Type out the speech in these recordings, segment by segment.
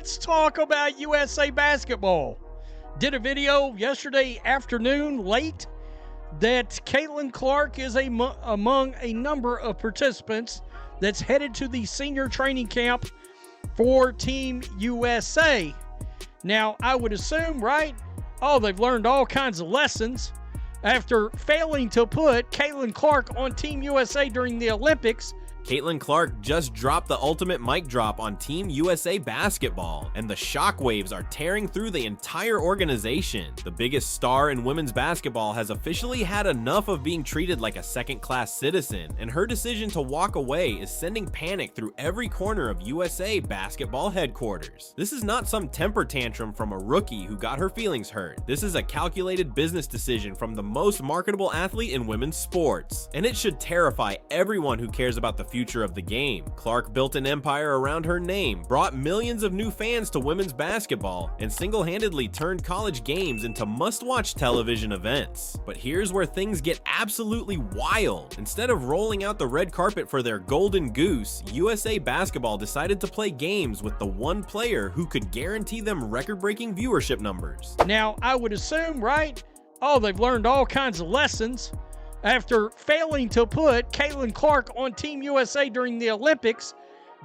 let's talk about USA basketball. Did a video yesterday afternoon late that Caitlyn Clark is among a number of participants that's headed to the senior training camp for Team USA. Now, I would assume, right? Oh, they've learned all kinds of lessons after failing to put Caitlyn Clark on Team USA during the Olympics. Caitlyn Clark just dropped the ultimate mic drop on Team USA basketball, and the shockwaves are tearing through the entire organization. The biggest star in women's basketball has officially had enough of being treated like a second-class citizen, and her decision to walk away is sending panic through every corner of USA basketball headquarters. This is not some temper tantrum from a rookie who got her feelings hurt. This is a calculated business decision from the most marketable athlete in women's sports, and it should terrify everyone who cares about the future of the game. Clark built an empire around her name, brought millions of new fans to women's basketball, and single-handedly turned college games into must-watch television events. But here's where things get absolutely wild. Instead of rolling out the red carpet for their golden goose, USA basketball decided to play games with the one player who could guarantee them record-breaking viewership numbers. Now, I would assume, right? Oh, they've learned all kinds of lessons after failing to put Caitlyn Clark on Team USA during the Olympics.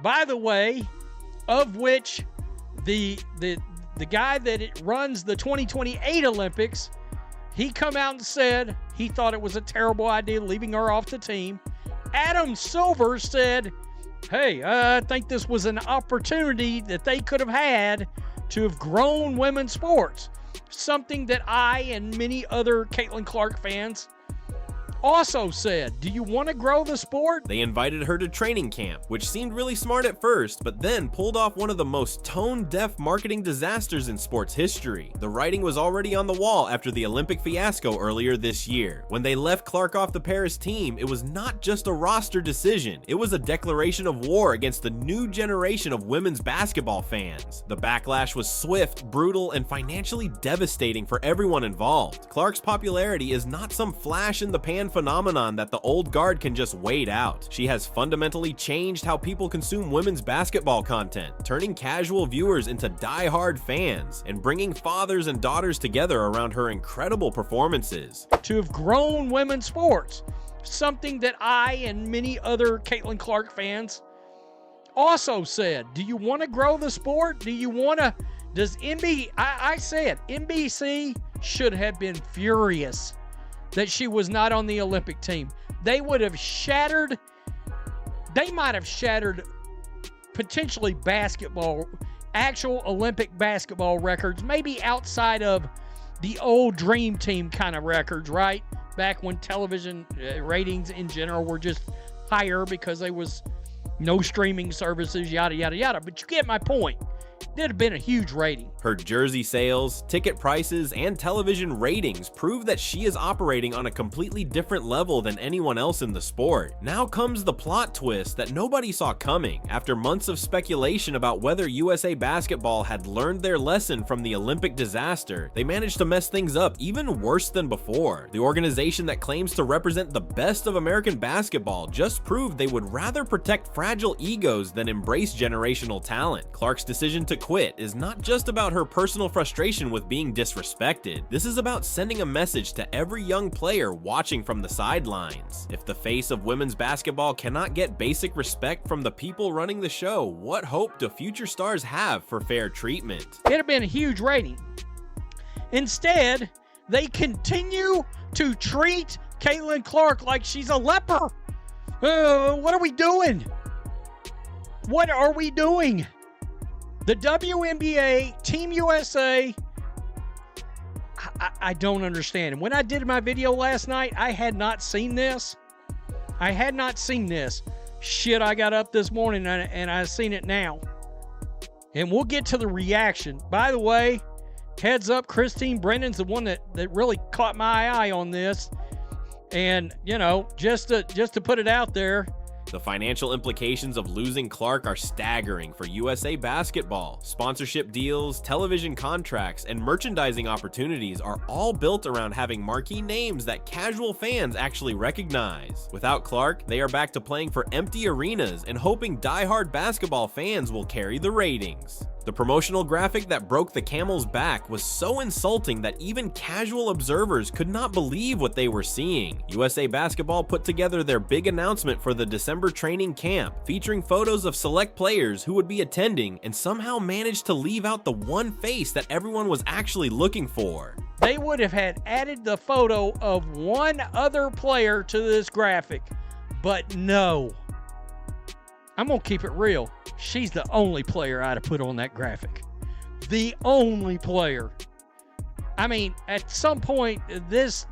By the way, of which the guy that runs the 2028 Olympics, he come out and said he thought it was a terrible idea leaving her off the team. Adam Silver said, hey, I think this was an opportunity that they could have had to have grown women's sports. Something that I and many other Caitlyn Clark fans also said. Do you want to grow the sport? They invited her to training camp, which seemed really smart at first, but then pulled off one of the most tone-deaf marketing disasters in sports history. The writing was already on the wall after the Olympic fiasco earlier this year. When they left Clark off the Paris team, it was not just a roster decision, it was a declaration of war against the new generation of women's basketball fans. The backlash was swift, brutal, and financially devastating for everyone involved. Clark's popularity is not some flash in the pan phenomenon that the old guard can just wait out. She has fundamentally changed how people consume women's basketball content, turning casual viewers into die-hard fans and bringing fathers and daughters together around her incredible performances. To have grown women's sports, something that I and many other Caitlyn Clark fans also said. Do you want to grow the sport? Do you want to? Does I said NBC should have been furious that she was not on the Olympic team. They would have shattered, they might have shattered potentially basketball, actual Olympic basketball records, maybe outside of the old Dream Team kind of records, right? Back when television ratings in general were just higher because there was no streaming services, yada, yada, yada. But you get my point. It'd have been a huge rating. Her jersey sales, ticket prices, and television ratings prove that she is operating on a completely different level than anyone else in the sport. Now comes the plot twist that nobody saw coming. After months of speculation about whether USA basketball had learned their lesson from the Olympic disaster, they managed to mess things up even worse than before. The organization that claims to represent the best of American basketball just proved they would rather protect fragile egos than embrace generational talent. Clark's decision to quit is not just about her personal frustration with being disrespected. This is about sending a message to every young player watching from the sidelines. If the face of women's basketball cannot get basic respect from the people running the show, what hope do future stars have for fair treatment? It'd have been a huge rating. Instead, they continue to treat Caitlyn Clark like she's a leper. What are we doing? What are we doing? The WNBA, Team USA, I don't understand. And when I did my video last night, I had not seen this. Shit, I got up this morning and I've seen it now. And we'll get to the reaction. By the way, heads up, Christine Brennan's the one that really caught my eye on this. And, you know, just to put it out there, The financial implications of losing Clark are staggering for USA basketball. Sponsorship deals, television contracts, and merchandising opportunities are all built around having marquee names that casual fans actually recognize. Without Clark, they are back to playing for empty arenas and hoping die-hard basketball fans will carry the ratings. The promotional graphic that broke the camel's back was so insulting that even casual observers could not believe what they were seeing. USA Basketball put together their big announcement for the December training camp, featuring photos of select players who would be attending, and somehow managed to leave out the one face that everyone was actually looking for. They would have had added the photo of one other player to this graphic, but no. I'm going to keep it real. She's the only player I'd have put on that graphic. The only player. I mean, at some point, this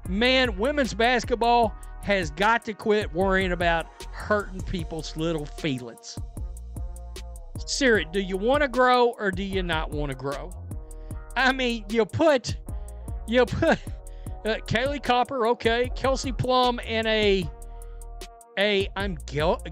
women's basketball has got to quit worrying about hurting people's little feelings. Siri, do you want to grow or do you not want to grow? I mean, you put Kaylee Copper, okay, Kelsey Plum, and I'm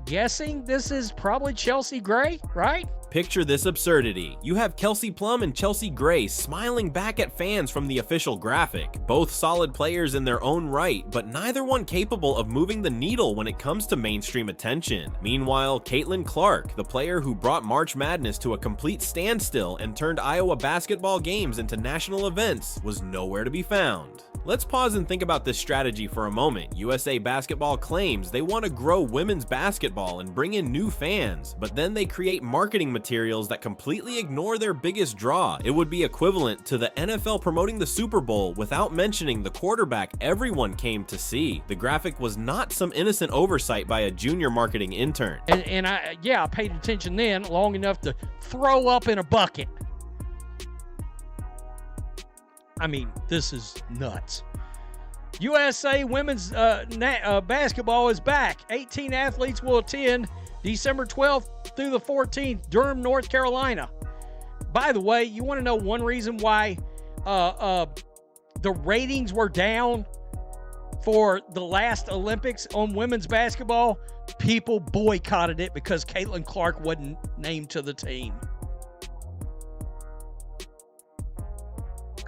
guessing this is probably Chelsea Gray, right? Picture this absurdity. You have Kelsey Plum and Chelsea Gray smiling back at fans from the official graphic. Both solid players in their own right, but neither one capable of moving the needle when it comes to mainstream attention. Meanwhile, Caitlyn Clark, the player who brought March Madness to a complete standstill and turned Iowa basketball games into national events, was nowhere to be found. Let's pause and think about this strategy for a moment. USA Basketball claims they want to grow women's basketball and bring in new fans, but then they create marketing materials that completely ignore their biggest draw. It would be equivalent to the NFL promoting the Super Bowl without mentioning the quarterback everyone came to see. The graphic was not some innocent oversight by a junior marketing intern. And I paid attention then long enough to throw up in a bucket. I mean, this is nuts. USA women's basketball is back. 18 athletes will attend December 12th through the 14th, Durham, North Carolina. By the way, you want to know one reason why the ratings were down for the last Olympics on women's basketball? People boycotted it because Caitlyn Clark wasn't named to the team.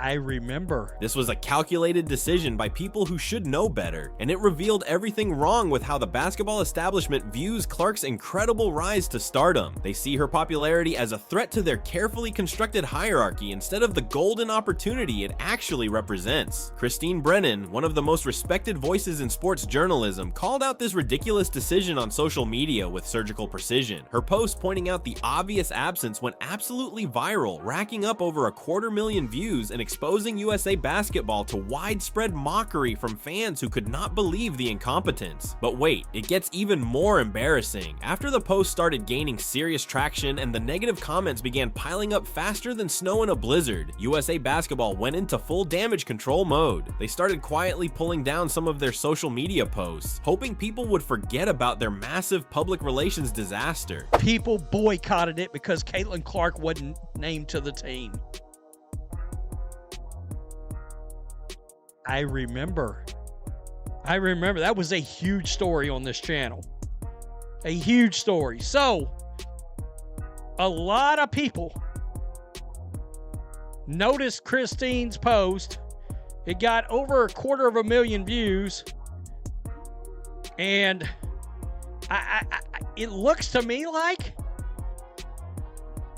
I remember. This was a calculated decision by people who should know better, and it revealed everything wrong with how the basketball establishment views Clark's incredible rise to stardom. They see her popularity as a threat to their carefully constructed hierarchy instead of the golden opportunity it actually represents. Christine Brennan, one of the most respected voices in sports journalism, called out this ridiculous decision on social media with surgical precision. Her post pointing out the obvious absence went absolutely viral, racking up over 250,000 views and exposing USA Basketball to widespread mockery from fans who could not believe the incompetence. But wait, it gets even more embarrassing. After the post started gaining serious traction and the negative comments began piling up faster than snow in a blizzard, USA Basketball went into full damage control mode. They started quietly pulling down some of their social media posts, hoping people would forget about their massive public relations disaster. People boycotted it because Caitlyn Clark wasn't named to the team. I remember. That was a huge story on this channel. A huge story. So, a lot of people noticed Christine's post. It got over 250,000 views. And it looks to me like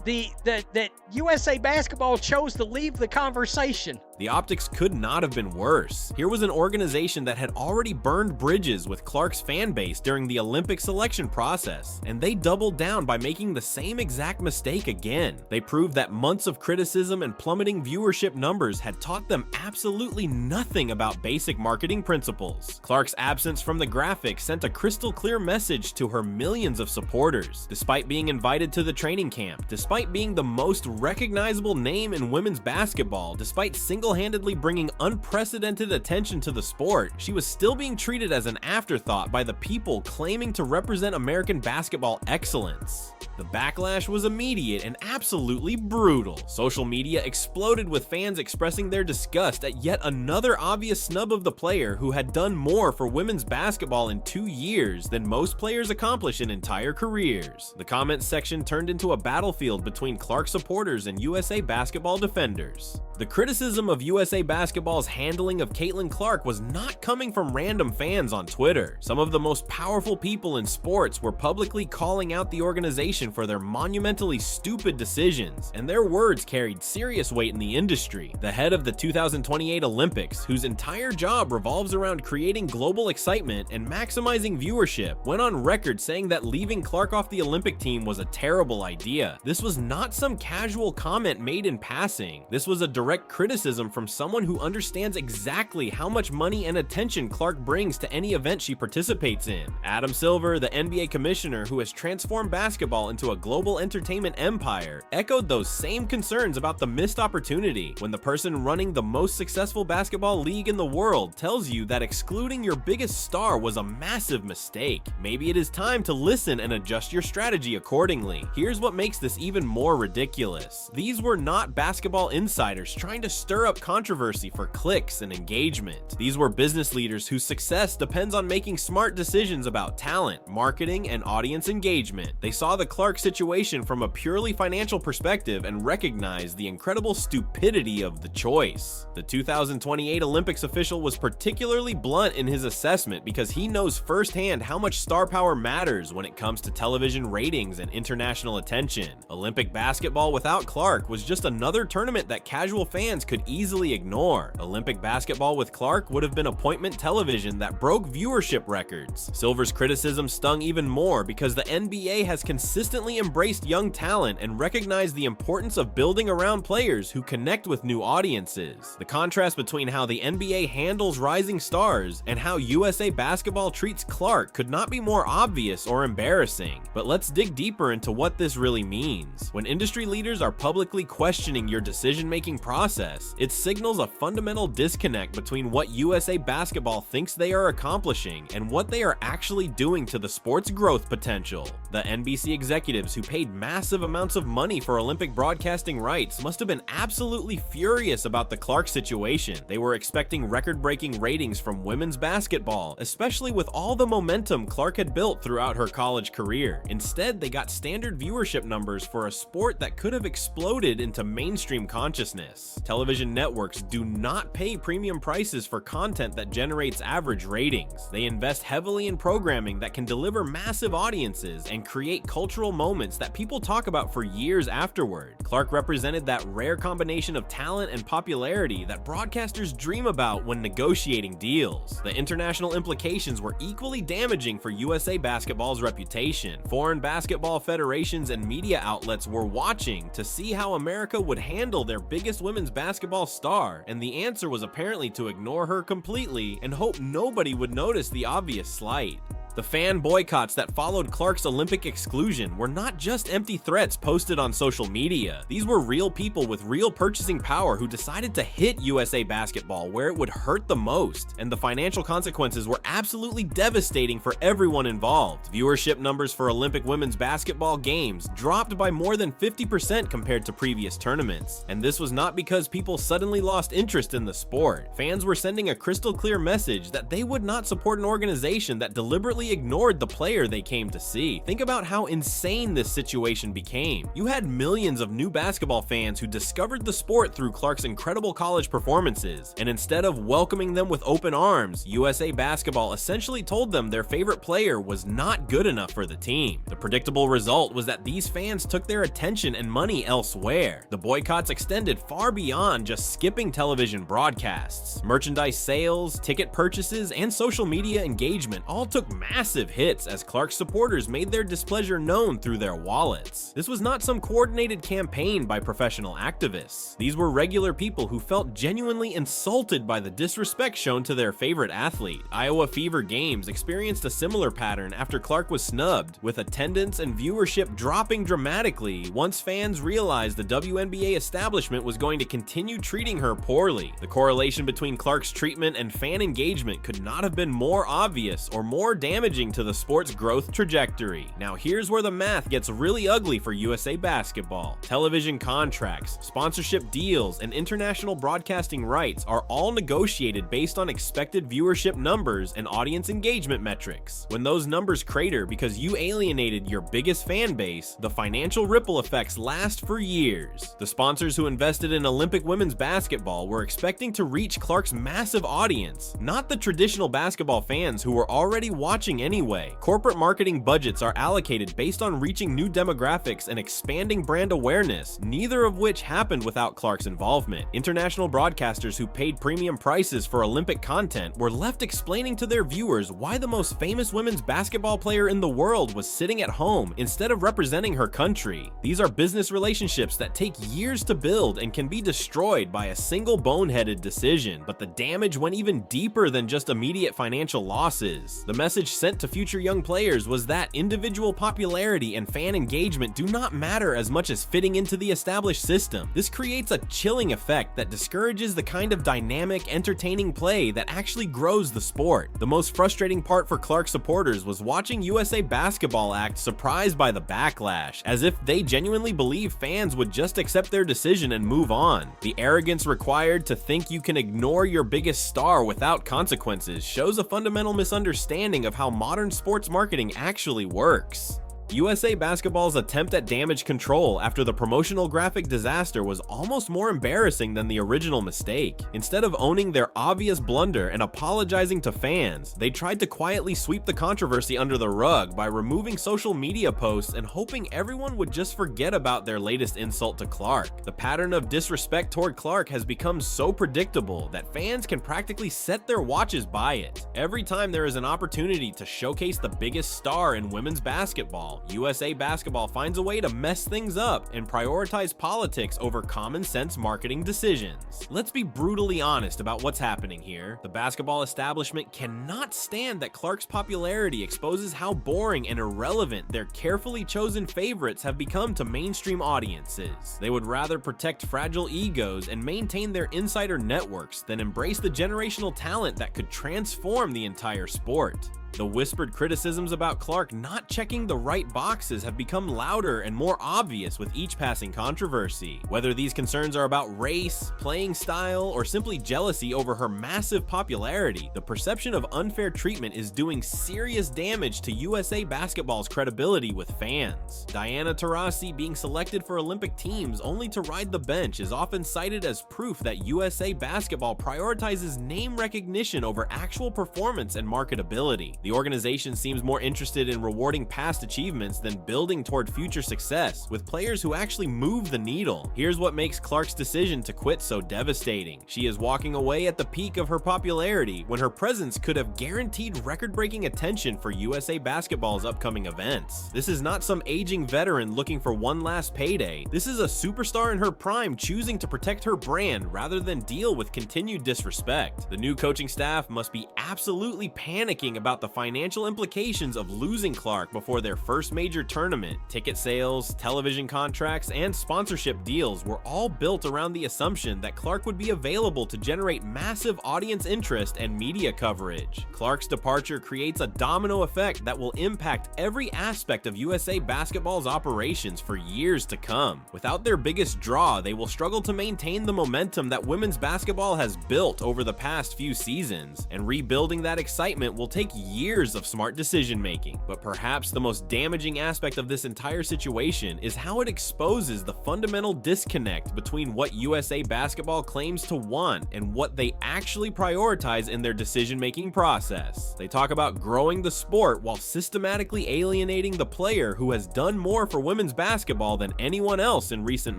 that USA Basketball chose to leave the conversation. The optics could not have been worse. Here was an organization that had already burned bridges with Clark's fan base during the Olympic selection process, and they doubled down by making the same exact mistake again. They proved that months of criticism and plummeting viewership numbers had taught them absolutely nothing about basic marketing principles. Clark's absence from the graphic sent a crystal clear message to her millions of supporters. Despite being invited to the training camp, despite being the most recognizable name in women's basketball, despite single-handedly bringing unprecedented attention to the sport, she was still being treated as an afterthought by the people claiming to represent American basketball excellence. The backlash was immediate and absolutely brutal. Social media exploded with fans expressing their disgust at yet another obvious snub of the player who had done more for women's basketball in 2 years than most players accomplish in entire careers. The comments section turned into a battlefield between Clark supporters and USA Basketball defenders. The criticism of of USA Basketball's handling of Caitlyn Clark was not coming from random fans on Twitter. Some of the most powerful people in sports were publicly calling out the organization for their monumentally stupid decisions, and their words carried serious weight in the industry. The head of the 2028 Olympics, whose entire job revolves around creating global excitement and maximizing viewership, went on record saying that leaving Clark off the Olympic team was a terrible idea. This was not some casual comment made in passing. This was a direct criticism from someone who understands exactly how much money and attention Clark brings to any event she participates in. Adam Silver, the NBA commissioner who has transformed basketball into a global entertainment empire, echoed those same concerns about the missed opportunity when the person running the most successful basketball league in the world tells you that excluding your biggest star was a massive mistake. Maybe it is time to listen and adjust your strategy accordingly. Here's what makes this even more ridiculous. These were not basketball insiders trying to stir up controversy for clicks and engagement. These were business leaders whose success depends on making smart decisions about talent, marketing, and audience engagement. They saw the Clark situation from a purely financial perspective and recognized the incredible stupidity of the choice. The 2028 Olympics official was particularly blunt in his assessment because he knows firsthand how much star power matters when it comes to television ratings and international attention. Olympic basketball without Clark was just another tournament that casual fans could easily ignore. Olympic basketball with Clark would have been appointment television that broke viewership records. Silver's criticism stung even more because the NBA has consistently embraced young talent and recognized the importance of building around players who connect with new audiences. The contrast between how the NBA handles rising stars and how USA Basketball treats Clark could not be more obvious or embarrassing. But let's dig deeper into what this really means. When industry leaders are publicly questioning your decision-making process, it signals a fundamental disconnect between what USA Basketball thinks they are accomplishing and what they are actually doing to the sport's growth potential. The NBC executives who paid massive amounts of money for Olympic broadcasting rights must have been absolutely furious about the Clark situation. They were expecting record-breaking ratings from women's basketball, especially with all the momentum Clark had built throughout her college career. Instead, they got standard viewership numbers for a sport that could have exploded into mainstream consciousness. Television networks do not pay premium prices for content that generates average ratings. They invest heavily in programming that can deliver massive audiences and create cultural moments that people talk about for years afterward. Clark represented that rare combination of talent and popularity that broadcasters dream about when negotiating deals. The international implications were equally damaging for USA Basketball's reputation. Foreign basketball federations and media outlets were watching to see how America would handle their biggest women's basketball star, and the answer was apparently to ignore her completely and hope nobody would notice the obvious slight. The fan boycotts that followed Clark's Olympic exclusion were not just empty threats posted on social media. These were real people with real purchasing power who decided to hit USA Basketball where it would hurt the most, and the financial consequences were absolutely devastating for everyone involved. Viewership numbers for Olympic women's basketball games dropped by more than 50% compared to previous tournaments, and this was not because people suddenly lost interest in the sport. Fans were sending a crystal clear message that they would not support an organization that deliberately ignored the player they came to see. Think about how insane this situation became. You had millions of new basketball fans who discovered the sport through Clark's incredible college performances, and instead of welcoming them with open arms, USA Basketball essentially told them their favorite player was not good enough for the team. The predictable result was that these fans took their attention and money elsewhere. The boycotts extended far beyond just skipping television broadcasts. Merchandise sales, ticket purchases, and social media engagement all took massive hits as Clark's supporters made their displeasure known through their wallets. This was not some coordinated campaign by professional activists. These were regular people who felt genuinely insulted by the disrespect shown to their favorite athlete. Iowa Fever Games experienced a similar pattern after Clark was snubbed, with attendance and viewership dropping dramatically once fans realized the WNBA establishment was going to continue treating her poorly. The correlation between Clark's treatment and fan engagement could not have been more obvious or more damaging damaging to the sport's growth trajectory. Now here's where the math gets really ugly for USA Basketball. Television contracts, sponsorship deals, and international broadcasting rights are all negotiated based on expected viewership numbers and audience engagement metrics. When those numbers crater because you alienated your biggest fan base, the financial ripple effects last for years. The sponsors who invested in Olympic women's basketball were expecting to reach Clark's massive audience, not the traditional basketball fans who were already watching anyway. Corporate marketing budgets are allocated based on reaching new demographics and expanding brand awareness, neither of which happened without Clark's involvement. International broadcasters who paid premium prices for Olympic content were left explaining to their viewers why the most famous women's basketball player in the world was sitting at home instead of representing her country. These are business relationships that take years to build and can be destroyed by a single boneheaded decision, but the damage went even deeper than just immediate financial losses. The message sent to future young players was that individual popularity and fan engagement do not matter as much as fitting into the established system. This creates a chilling effect that discourages the kind of dynamic, entertaining play that actually grows the sport. The most frustrating part for Clark supporters was watching USA Basketball act surprised by the backlash, as if they genuinely believe fans would just accept their decision and move on. The arrogance required to think you can ignore your biggest star without consequences shows a fundamental misunderstanding of how modern sports marketing actually works. USA Basketball's attempt at damage control after the promotional graphic disaster was almost more embarrassing than the original mistake. Instead of owning their obvious blunder and apologizing to fans, they tried to quietly sweep the controversy under the rug by removing social media posts and hoping everyone would just forget about their latest insult to Clark. The pattern of disrespect toward Clark has become so predictable that fans can practically set their watches by it. Every time there is an opportunity to showcase the biggest star in women's basketball, USA Basketball finds a way to mess things up and prioritize politics over common sense marketing decisions. Let's be brutally honest about what's happening here. The basketball establishment cannot stand that Clark's popularity exposes how boring and irrelevant their carefully chosen favorites have become to mainstream audiences. They would rather protect fragile egos and maintain their insider networks than embrace the generational talent that could transform the entire sport. The whispered criticisms about Clark not checking the right boxes have become louder and more obvious with each passing controversy. Whether these concerns are about race, playing style, or simply jealousy over her massive popularity, the perception of unfair treatment is doing serious damage to USA Basketball's credibility with fans. Diana Taurasi being selected for Olympic teams only to ride the bench is often cited as proof that USA Basketball prioritizes name recognition over actual performance and marketability. The organization seems more interested in rewarding past achievements than building toward future success, with players who actually move the needle. Here's what makes Clark's decision to quit so devastating. She is walking away at the peak of her popularity when her presence could have guaranteed record-breaking attention for USA Basketball's upcoming events. This is not some aging veteran looking for one last payday. This is a superstar in her prime choosing to protect her brand rather than deal with continued disrespect. The new coaching staff must be absolutely panicking about the financial implications of losing Clark before their first major tournament. Ticket sales, television contracts, and sponsorship deals were all built around the assumption that Clark would be available to generate massive audience interest and media coverage. Clark's departure creates a domino effect that will impact every aspect of USA Basketball's operations for years to come. Without their biggest draw, they will struggle to maintain the momentum that women's basketball has built over the past few seasons, and rebuilding that excitement will take years of smart decision making. But perhaps the most damaging aspect of this entire situation is how it exposes the fundamental disconnect between what USA Basketball claims to want and what they actually prioritize in their decision-making process. They talk about growing the sport while systematically alienating the player who has done more for women's basketball than anyone else in recent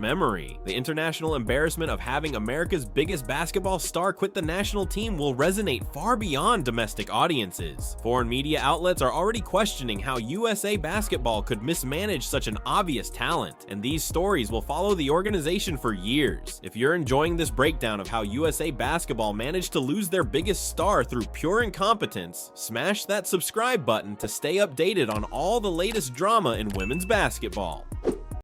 memory. The international embarrassment of having America's biggest basketball star quit the national team will resonate far beyond domestic audiences. Foreign media outlets are already questioning how USA Basketball could mismanage such an obvious talent, and these stories will follow the organization for years. If you're enjoying this breakdown of how USA Basketball managed to lose their biggest star through pure incompetence, smash that subscribe button to stay updated on all the latest drama in women's basketball.